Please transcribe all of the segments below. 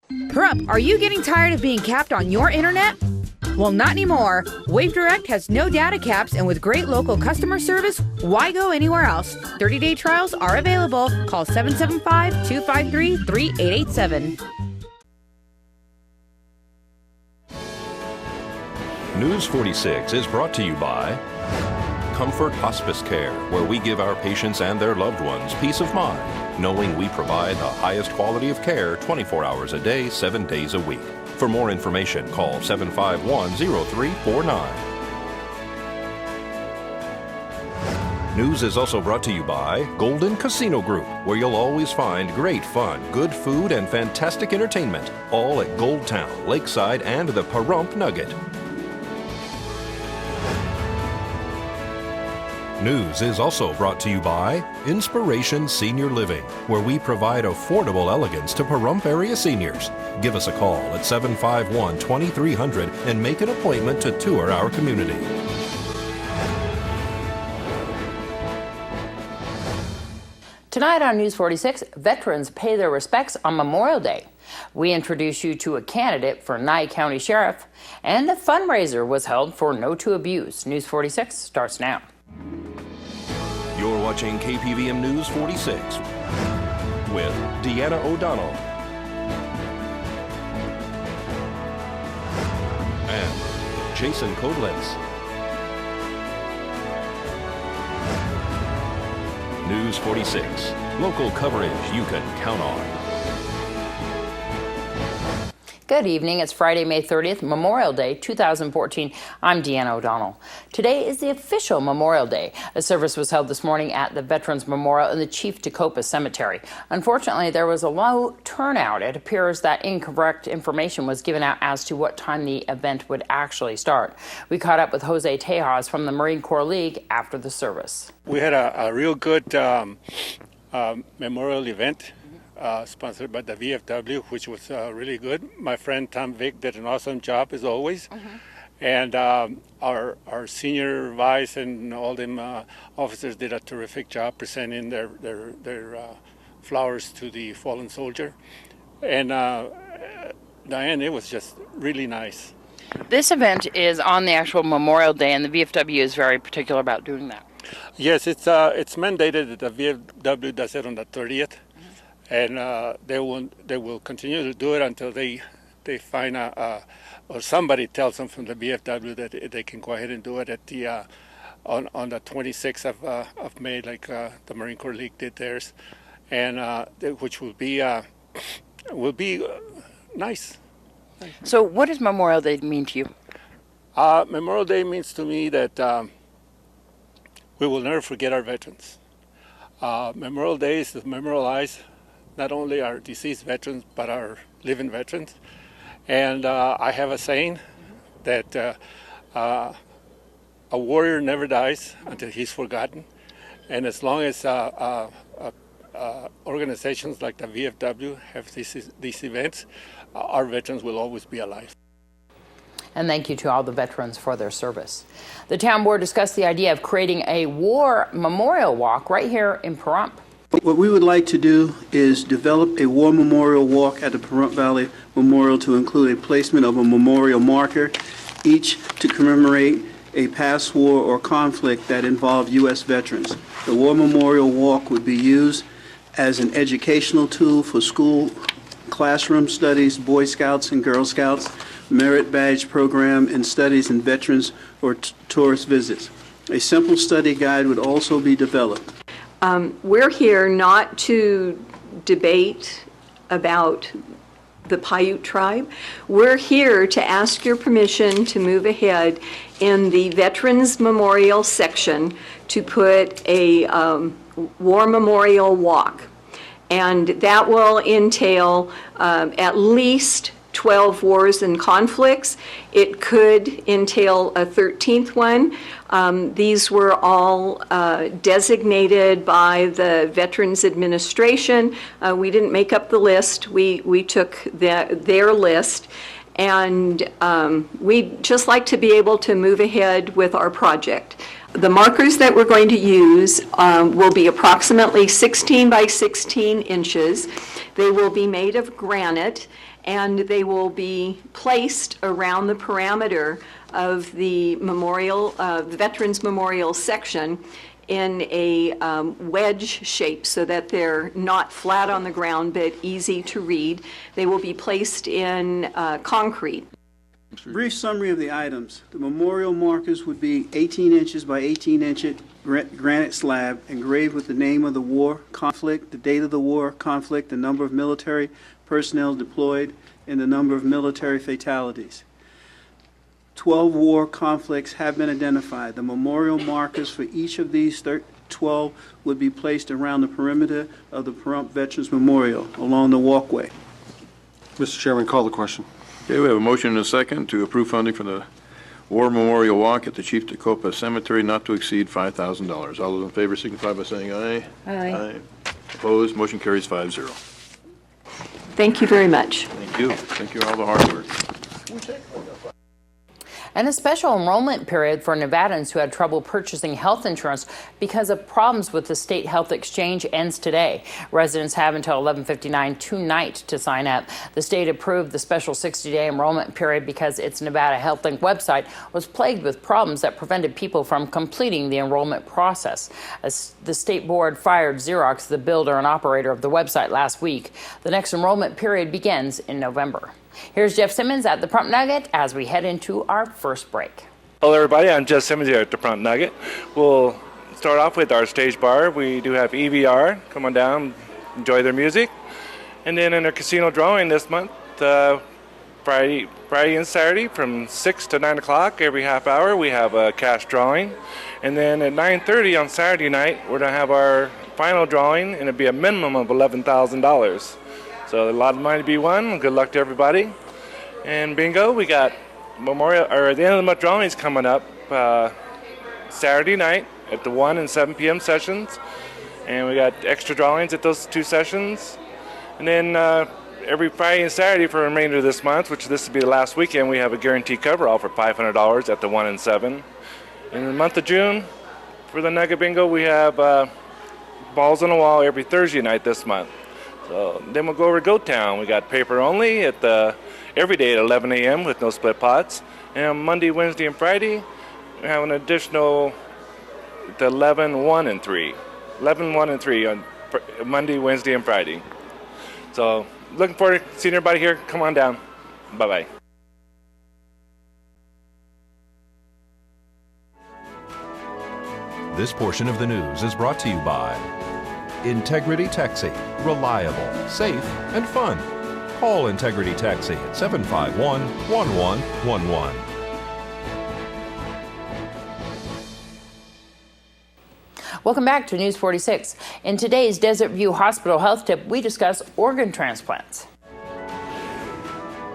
Pahrump, are you getting tired of being capped on your internet? Well, not anymore. Wave Direct has no data caps, and with great local customer service, why go anywhere else? 30-day trials are available. Call 775-253-3887. News 46 is brought to you by Comfort Hospice Care, where we give our patients and their loved ones peace of mind, knowing we provide the highest quality of care 24 hours a day, 7 days a week. For more information, call 751-0349. News is also brought to you by Golden Casino Group, where you'll always find great fun, good food, and fantastic entertainment, all at Gold Town, Lakeside, and the Pahrump Nugget. News is also brought to you by Inspiration Senior Living, where we provide affordable elegance to Pahrump area seniors. Give us a call at 751-2300 and make an appointment to tour our community. Tonight on News 46, veterans pay their respects on Memorial Day. We introduce you to a candidate for Nye County Sheriff, and a fundraiser was held for No to Abuse. News 46 starts now. You're watching KPVM News 46 with Deanna O'Donnell and Jason Koblenz. News 46, local coverage you can count on. Good evening. It's Friday, May 30th, Memorial Day, 2014. I'm Deanna O'Donnell. Today is the official Memorial Day. A service was held this morning at the Veterans Memorial in the Chief Tacoma Cemetery. Unfortunately, there was a low turnout. It appears that incorrect information was given out as to what time the event would actually start. We caught up with Jose Tejas from the Marine Corps League after the service. We had a real good memorial event. Sponsored by the VFW, which was really good. My friend Tom Vick did an awesome job as always. And our senior vice and all them officers did a terrific job presenting their flowers to the fallen soldier. And Diane, it was just really nice. This event is on the actual Memorial Day, and the VFW is very particular about doing that. Yes, it's mandated that the VFW does it on the 30th. And they will continue to do it until they find or somebody tells them from the BFW that they can go ahead and do it at the on the 26th of May, like the Marine Corps League did theirs, and which will be nice. So, what does Memorial Day mean to you? Memorial Day means to me that we will never forget our veterans. Memorial Day is to memorialize not only our deceased veterans, but our living veterans. And I have a saying that a warrior never dies until he's forgotten. And as long as organizations like the VFW have these events, our veterans will always be alive. And thank you to all the veterans for their service. The town board discussed the idea of creating a war memorial walk right here in Pahrump. What we would like to do is develop a war memorial walk at the Pahrump Valley Memorial to include a placement of a memorial marker, each to commemorate a past war or conflict that involved U.S. veterans. The war memorial walk would be used as an educational tool for school classroom studies, Boy Scouts and Girl Scouts, merit badge program, and studies in veterans or tourist visits. A simple study guide would also be developed. We're here not to debate about the Paiute tribe. We're here to ask your permission to move ahead in the Veterans Memorial section to put a war memorial walk. And that will entail at least 12 wars and conflicts. It could entail a 13th one. These were all designated by the Veterans Administration. We didn't make up the list. We took their list. And we'd just like to be able to move ahead with our project. The markers that we're going to use will be approximately 16 by 16 inches. They will be made of granite, and they will be placed around the parameter of the memorial, the Veterans Memorial section in a wedge shape so that they're not flat on the ground but easy to read. They will be placed in concrete. Brief summary of the items. The memorial markers would be 18 inches by 18 inch granite slab engraved with the name of the war conflict, the date of the war conflict, the number of military personnel deployed, and the number of military fatalities. 12 war conflicts have been identified. The memorial markers for each of these 12 would be placed around the perimeter of the Pahrump Veterans Memorial along the walkway. Mr. Chairman, call the question. Okay, we have a motion and a second to approve funding for the War Memorial Walk at the Chief Tecumseh Cemetery not to exceed $5,000. All those in favor signify by saying aye. Aye. Opposed, motion carries 5-0. Thank you very much. Thank you. Thank you for all the hard work. And a special enrollment period for Nevadans who had trouble purchasing health insurance because of problems with the state health exchange ends today. Residents have until 11:59 tonight to sign up. The state approved the special 60-day enrollment period because its Nevada HealthLink website was plagued with problems that prevented people from completing the enrollment process. As the state board fired Xerox, the builder and operator of the website, last week. The next enrollment period begins in November. Here's Jeff Simmons at the Pahrump Nugget as we head into our first break. Hello everybody, I'm Jeff Simmons here at the Pahrump Nugget. We'll start off with our stage bar. We do have EVR. Come on down, enjoy their music. And then in our casino drawing this month, Friday and Saturday from 6 to 9 o'clock every half hour, we have a cash drawing. And then at 9:30 on Saturday night, we're going to have our final drawing, and it'll be a minimum of $11,000. So a lot of money to be won. Good luck to everybody. And bingo, we got the end of the month drawings coming up Saturday night at the 1 and 7 p.m. sessions. And we got extra drawings at those two sessions. And then every Friday and Saturday for the remainder of this month, which this will be the last weekend, we have a guaranteed coverall for $500 at the 1 and 7. In the month of June, for the Nugget Bingo, we have balls on the wall every Thursday night this month. So then we'll go over to Goat Town. We got paper only at every day at 11 a.m. with no split pots. And on Monday, Wednesday, and Friday, we have an additional 11, 1, and 3. 11, 1, and 3 on Monday, Wednesday, and Friday. So looking forward to seeing everybody here. Come on down. Bye-bye. This portion of the news is brought to you by Integrity Taxi. Reliable, safe, and fun. Call Integrity Taxi at 751-1111. Welcome back to News 46. In today's Desert View Hospital Health Tip, we discuss organ transplants.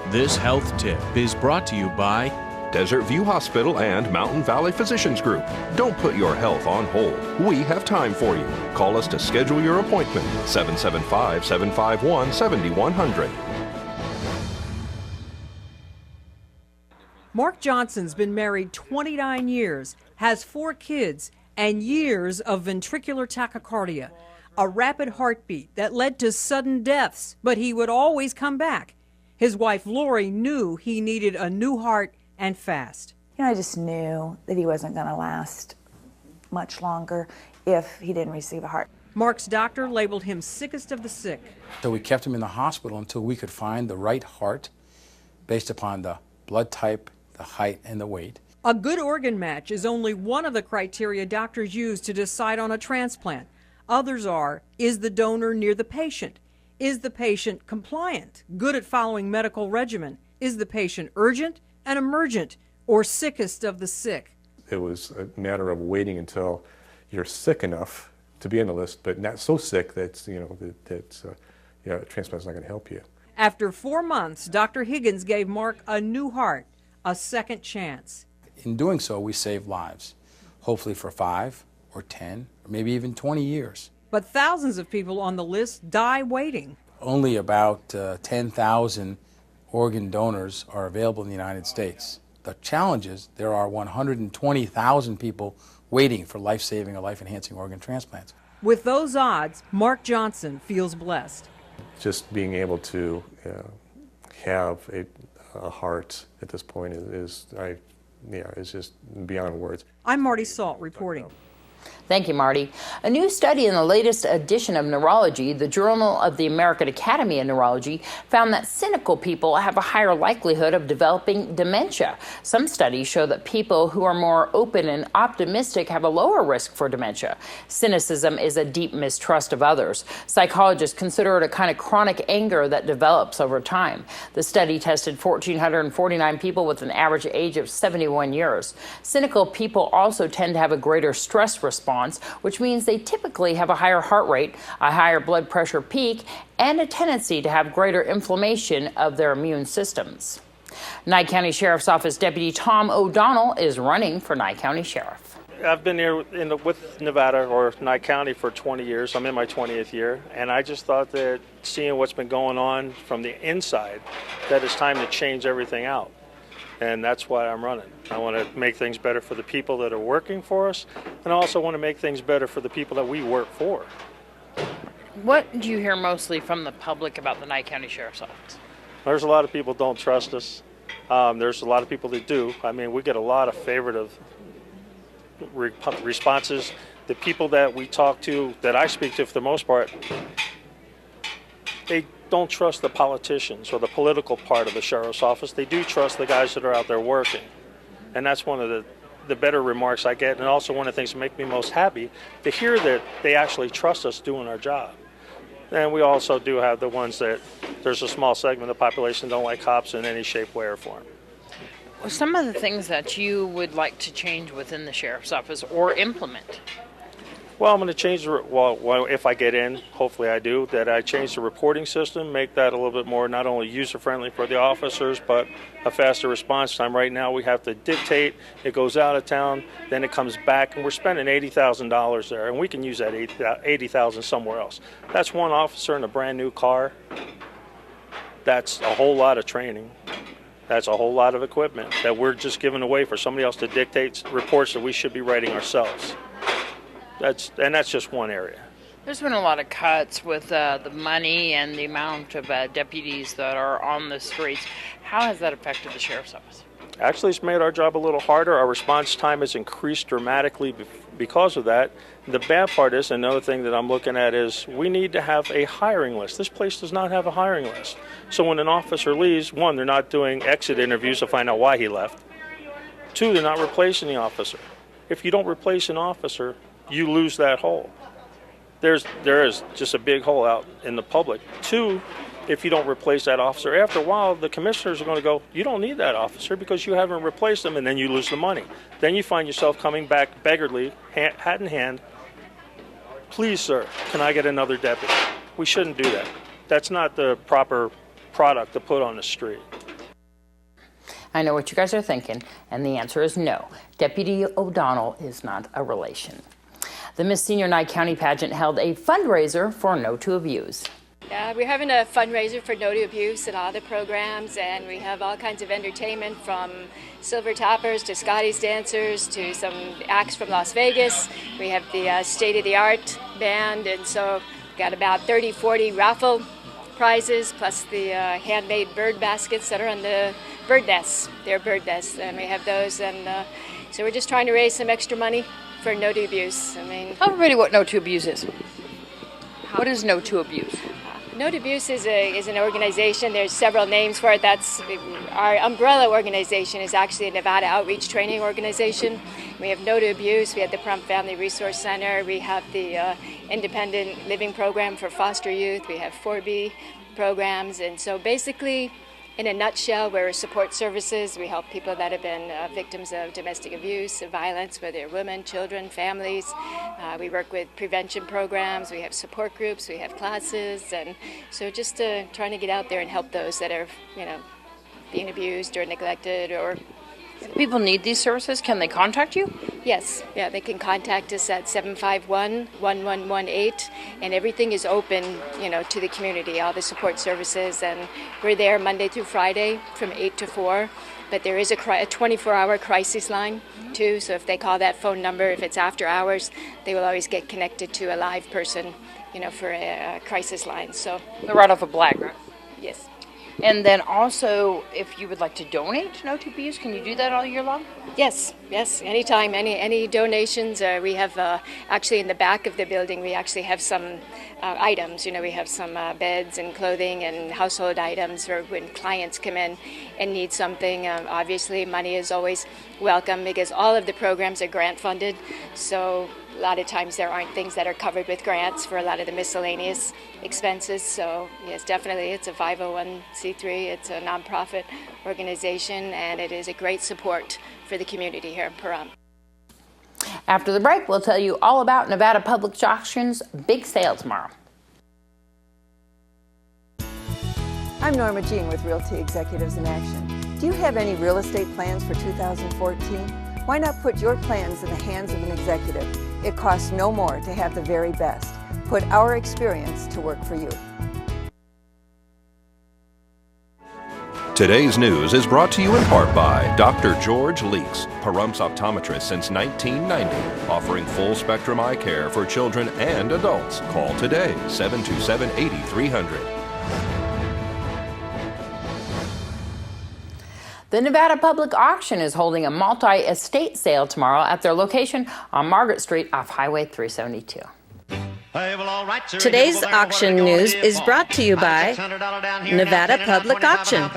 This health tip is brought to you by Desert View Hospital and Mountain Valley Physicians Group. Don't put your health on hold. We have time for you. Call us to schedule your appointment. 775-751-7100. Mark Johnson's been married 29 years, has 4 kids, and years of ventricular tachycardia, a rapid heartbeat that led to sudden deaths, but he would always come back. His wife Lori knew he needed a new heart and fast. You know, I just knew that he wasn't going to last much longer if he didn't receive a heart. Mark's doctor labeled him sickest of the sick. So we kept him in the hospital until we could find the right heart based upon the blood type, the height, and the weight. A good organ match is only one of the criteria doctors use to decide on a transplant. Others are, is the donor near the patient? Is the patient compliant, good at following medical regimen? Is the patient urgent and emergent, or sickest of the sick? It was a matter of waiting until you're sick enough to be on the list, but not so sick that transplant's not going to help you. After 4 months, Dr. Higgins gave Mark a new heart, a second chance. In doing so, we saved lives, hopefully for 5 or 10 or maybe even 20 years. But thousands of people on the list die waiting. Only about 10,000 organ donors are available in the United States. The challenge is there are 120,000 people waiting for life-saving or life-enhancing organ transplants. With those odds, Mark Johnson feels blessed. Just being able to have a heart at this point is just beyond words. I'm Marty Salt reporting. Thank you, Marty. A new study in the latest edition of Neurology, the Journal of the American Academy of Neurology, found that cynical people have a higher likelihood of developing dementia. Some studies show that people who are more open and optimistic have a lower risk for dementia. Cynicism is a deep mistrust of others. Psychologists consider it a kind of chronic anger that develops over time. The study tested 1,449 people with an average age of 71 years. Cynical people also tend to have a greater stress response, which means they typically have a higher heart rate, a higher blood pressure peak, and a tendency to have greater inflammation of their immune systems. Nye County Sheriff's Office Deputy Tom O'Donnell is running for Nye County Sheriff. I've been here with Nevada or Nye County for 20 years. I'm in my 20th year, and I just thought that seeing what's been going on from the inside, that it's time to change everything out. And that's why I'm running. I want to make things better for the people that are working for us, and I also want to make things better for the people that we work for. What do you hear mostly from the public about the Nye County Sheriff's Office? There's a lot of people don't trust us. There's a lot of people that do. I mean, we get a lot of favoritive responses. The people that we talk to, that I speak to for the most part, they don't trust the politicians or the political part of the sheriff's office. They do trust the guys that are out there working. And that's one of the better remarks I get, and also one of the things that make me most happy to hear that they actually trust us doing our job. And we also do have the ones that there's a small segment of the population that don't like cops in any shape, way, or form. Well, some of the things that you would like to change within the sheriff's office or implement? Well, I'm going to change if I get in, hopefully I do, that I change the reporting system, make that a little bit more not only user-friendly for the officers, but a faster response time. Right now we have to dictate, it goes out of town, then it comes back, and we're spending $80,000 there, and we can use that $80,000 somewhere else. That's one officer in a brand new car. That's a whole lot of training. That's a whole lot of equipment that we're just giving away for somebody else to dictate reports that we should be writing ourselves. That's just one area. There's been a lot of cuts with the money and the amount of deputies that are on the streets. How has that affected the sheriff's office? Actually, it's made our job a little harder. Our response time has increased dramatically because of that. The bad part is, another thing that I'm looking at is we need to have a hiring list. This place does not have a hiring list. So when an officer leaves, one, they're not doing exit interviews to find out why he left. Two, they're not replacing the officer. If you don't replace an officer, you lose that hole. There is just a big hole out in the public. Two, if you don't replace that officer, after a while, the commissioners are going to go, you don't need that officer because you haven't replaced them, and then you lose the money. Then you find yourself coming back beggarly, hat in hand, please, sir, can I get another deputy? We shouldn't do that. That's not the proper product to put on the street. I know what you guys are thinking, and the answer is no. Deputy O'Donnell is not a relation. The Miss Senior Nye County pageant held a fundraiser for No to Abuse. Yeah, we're having a fundraiser for No to Abuse and all the programs, and we have all kinds of entertainment from Silver Toppers to Scotty's Dancers to some acts from Las Vegas. We have the state-of-the-art band, and so we've got about 30, 40 raffle prizes, plus the handmade bird baskets that are on the bird nests. They're bird nests, and we have those, and so we're just trying to raise some extra money for No to Abuse. I mean, tell everybody what No to Abuse is. What is No to Abuse? No to Abuse is an organization. There's several names for it. That's our umbrella organization is actually a Nevada Outreach Training Organization. We have No to Abuse. We have the Pahrump Family Resource Center. We have the Independent Living Program for foster youth. We have 4B programs, and so basically, in a nutshell, we're support services. We help people that have been victims of domestic abuse, of violence, whether they're women, children, families. We work with prevention programs. We have support groups. We have classes, and so just trying to get out there and help those that are, being abused or neglected. Or if people need these services, can they contact you? Yes, yeah, they can contact us at 751-1118, and everything is open, to the community, all the support services, and we're there Monday through Friday from 8 to 4, but there is a 24-hour crisis line, too, so if they call that phone number, if it's after hours, they will always get connected to a live person, for a crisis line. So they're right off of Black, right? Yes. And then also, if you would like to donate to No TPUs, can you do that all year long? Yes, anytime, any donations. We have, actually in the back of the building, we actually have some items. We have some beds and clothing and household items for when clients come in and need something. Obviously, money is always welcome because all of the programs are grant funded. So a lot of times there aren't things that are covered with grants for a lot of the miscellaneous expenses. So yes, definitely it's a 501c3. It's a nonprofit organization, and it is a great support for the community here in Pahrump. After the break, we'll tell you all about Nevada Public Auction's big sale tomorrow. I'm Norma Jean with Realty Executives in Action. Do you have any real estate plans for 2014? Why not put your plans in the hands of an executive? It costs no more to have the very best. Put our experience to work for you. Today's news is brought to you in part by Dr. George Leeks, Pahrump's optometrist since 1990, offering full-spectrum eye care for children and adults. Call today, 727-8300. The Nevada Public Auction is holding a multi-estate sale tomorrow at their location on Margaret Street off Highway 372. Today's auction news is brought to you by Nevada Public Auction.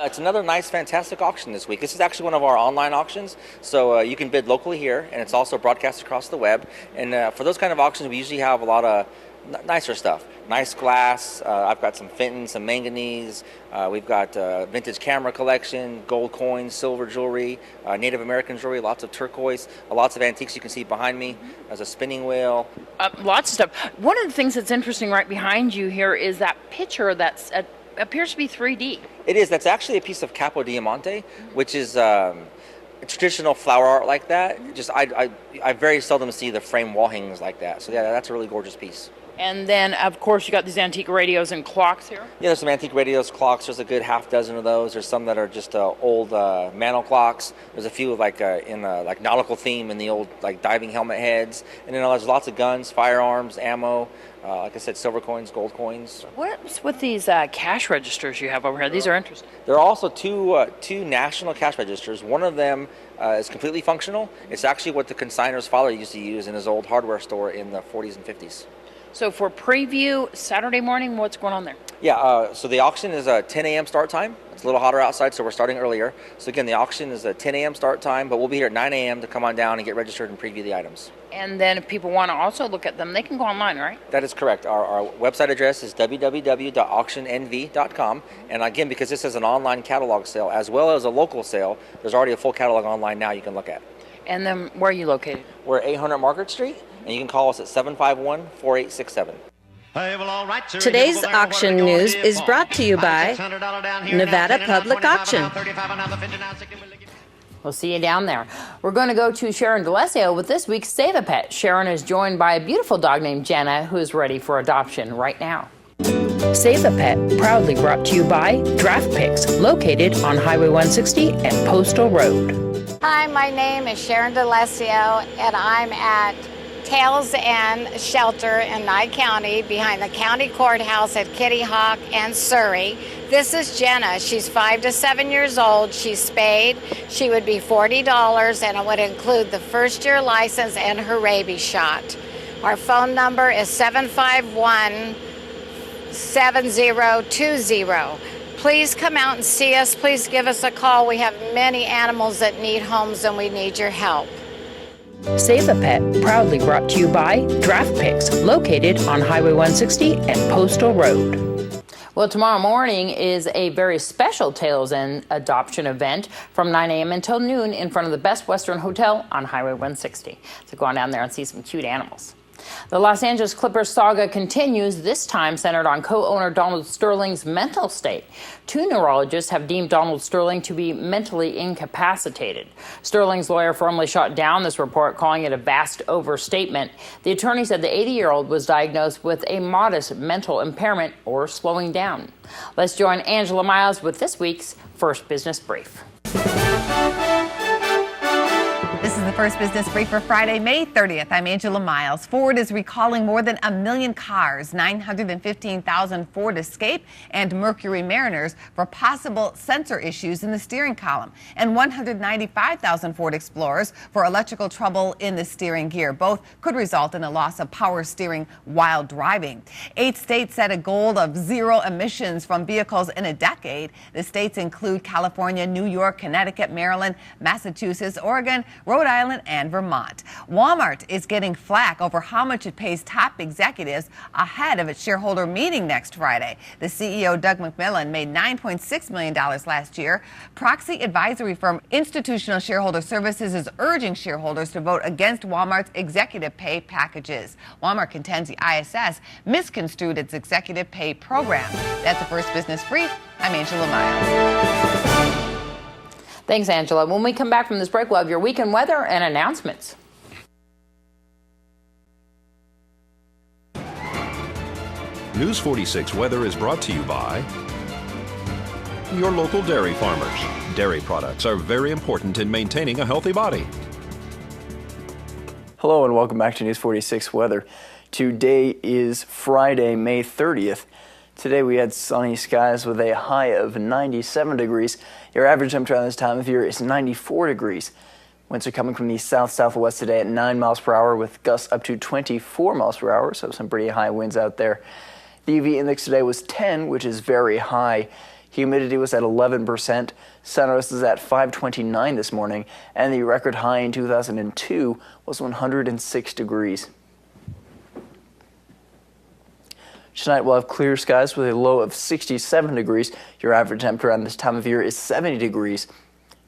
It's another nice, fantastic auction this week. This is actually one of our online auctions, so you can bid locally here, and it's also broadcast across the web. And for those kind of auctions, we usually have a lot of nicer stuff. Nice glass. I've got some Fenton, some manganese. We've got vintage camera collection, gold coins, silver jewelry, Native American jewelry, lots of turquoise, lots of antiques you can see behind me. There's a spinning wheel. Lots of stuff. One of the things that's interesting right behind you here is that picture that's appears to be 3D. It is. That's actually a piece of Capo Diamante, which is traditional flower art like that. Just I very seldom see the frame wall hangings like that. So yeah, that's a really gorgeous piece. And then, of course, you got these antique radios and clocks here. Yeah, there's some antique radios, clocks. There's a good half dozen of those. There's some that are just old mantle clocks. There's a few like in like nautical theme in the old like diving helmet heads. And then there's lots of guns, firearms, ammo. Like I said, silver coins, gold coins. What's with these cash registers you have over here? These are interesting. There are also two national cash registers. One of them is completely functional. It's actually what the consignor's father used to use in his old hardware store in the 40s and 50s. So for preview Saturday morning, what's going on there? Yeah, so the auction is a 10 a.m. start time. It's a little hotter outside, so we're starting earlier. So again, the auction is a 10 a.m. start time, but we'll be here at 9 a.m. to come on down and get registered and preview the items. And then if people want to also look at them, they can go online, right? That is correct. Our website address is www.auctionnv.com. And again, because this is an online catalog sale as well as a local sale, there's already a full catalog online now you can look at. And then where are you located? We're at 800 Margaret Street, and you can call us at 751-4867. Today's auction news is brought to you by Nevada Public Auction. We'll see you down there. We're going to go to Sharon DeLessio with this week's Save a Pet. Sharon is joined by a beautiful dog named Jenna who is ready for adoption right now. Save a Pet, proudly brought to you by Draft Picks, located on Highway 160 and Postal Road. Hi, my name is Sharon DeLessio, and I'm at Tails End Shelter in Nye County behind the county courthouse at Kitty Hawk and Surrey. This is Jenna. She's 5 to 7 years old. She's spayed. She would be $40, and it would include the first-year license and her rabies shot. Our phone number is 751-7020. Please come out and see us. Please give us a call. We have many animals that need homes, and we need your help. Save a Pet, proudly brought to you by Draft Picks, located on Highway 160 and Postal Road. Well, tomorrow morning is a very special Tails End adoption event from 9 a.m. until noon in front of the Best Western Hotel on Highway 160. So go on down there and see some cute animals. The Los Angeles Clippers saga continues, this time centered on co-owner Donald Sterling's mental state. 2 neurologists have deemed Donald Sterling to be mentally incapacitated. Sterling's lawyer firmly shot down this report, calling it a vast overstatement. The attorney said the 80-year-old was diagnosed with a modest mental impairment or slowing down. Let's join Angela Miles with this week's First Business Brief. This is the First Business Brief for Friday, May 30th. I'm Angela Miles. Ford is recalling more than 1 million cars, 915,000 Ford Escape and Mercury Mariners for possible sensor issues in the steering column, and 195,000 Ford Explorers for electrical trouble in the steering gear. Both could result in a loss of power steering while driving. 8 states set a goal of zero emissions from vehicles in a decade. The states include California, New York, Connecticut, Maryland, Massachusetts, Oregon, Rhode Island, and Vermont. Walmart is getting flack over how much it pays top executives ahead of its shareholder meeting next Friday. The CEO, Doug McMillon, made $9.6 million last year. Proxy advisory firm Institutional Shareholder Services is urging shareholders to vote against Walmart's executive pay packages. Walmart contends the ISS misconstrued its executive pay program. That's the First Business Brief. I'm Angela Miles. Thanks, Angela. When we come back from this break, we'll have your weekend weather and announcements. News 46 weather is brought to you by your local dairy farmers. Dairy products are very important in maintaining a healthy body. Hello and welcome back to News 46 weather. Today is Friday, May 30th. Today we had sunny skies with a high of 97 degrees. Your average temperature on this time of year is 94 degrees. Winds are coming from the south-southwest today at 9 miles per hour with gusts up to 24 miles per hour, so some pretty high winds out there. The UV index today was 10, which is very high. Humidity was at 11%. Sunrise is at 529 this morning, and the record high in 2002 was 106 degrees. Tonight we'll have clear skies with a low of 67 degrees. Your average temperature on this time of year is 70 degrees.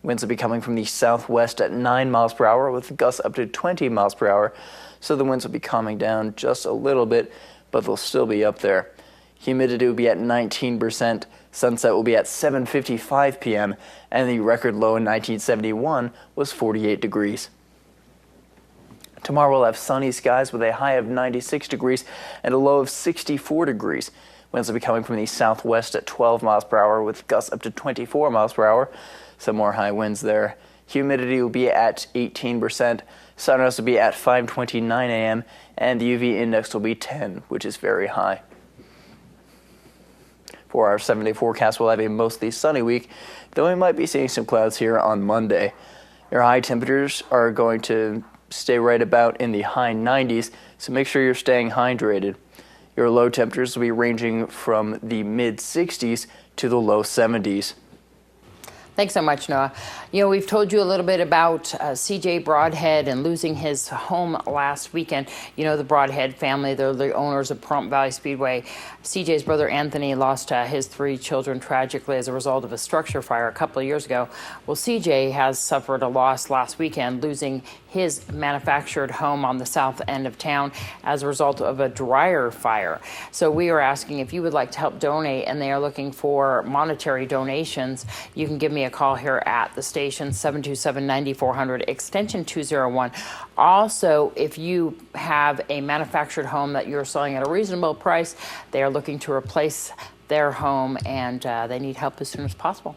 Winds will be coming from the southwest at 9 miles per hour with gusts up to 20 miles per hour. So the winds will be calming down just a little bit, but they'll still be up there. Humidity will be at 19%. Sunset will be at 7:55 p.m. and the record low in 1971 was 48 degrees. Tomorrow we'll have sunny skies with a high of 96 degrees and a low of 64 degrees. Winds will be coming from the southwest at 12 miles per hour with gusts up to 24 miles per hour. Some more high winds there. Humidity will be at 18%. Sunrise will be at 5:29 a.m. and the UV index will be 10, which is very high. For our 7-day forecast, we'll have a mostly sunny week, though we might be seeing some clouds here on Monday. Your high temperatures are going to stay right about in the high 90s, so make sure you're staying hydrated. Your low temperatures will be ranging from the mid 60s to the low 70s. Thanks so much, Noah. You know, we've told you a little bit about CJ Broadhead and losing his home last weekend. You know, the Broadhead family, they're the owners of Pahrump Valley Speedway. CJ's brother Anthony lost his 3 children tragically as a result of a structure fire a couple of years ago. Well, CJ has suffered a loss last weekend, losing his manufactured home on the south end of town as a result of a dryer fire. So we are asking if you would like to help donate, and they are looking for monetary donations. You can give me a call here at the station, 727-9400, extension 201. Also, if you have a manufactured home that you're selling at a reasonable price, they are looking to replace their home, and they need help as soon as possible.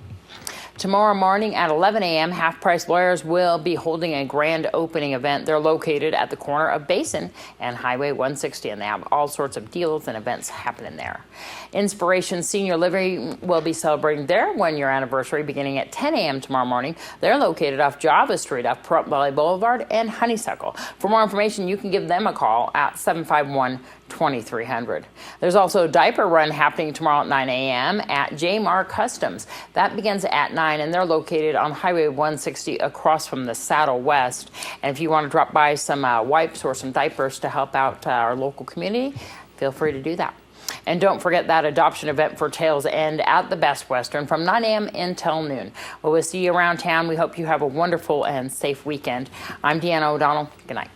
Tomorrow morning at 11 a.m., Half Price Lawyers will be holding a grand opening event. They're located at the corner of Basin and Highway 160, and they have all sorts of deals and events happening there. Inspiration Senior Living will be celebrating their 1-year anniversary beginning at 10 a.m. tomorrow morning. They're located off Java Street, off Pahrump Valley Boulevard and Honeysuckle. For more information, you can give them a call at 751-2300. There's also a diaper run happening tomorrow at 9 a.m. at Jmar Customs. That begins at 9, and they're located on Highway 160 across from the Saddle West. And if you want to drop by some wipes or some diapers to help out our local community, feel free to do that. And don't forget that adoption event for Tails End at the Best Western from 9 a.m. until noon. Well, we'll see you around town. We hope you have a wonderful and safe weekend. I'm Deanna O'Donnell. Good night.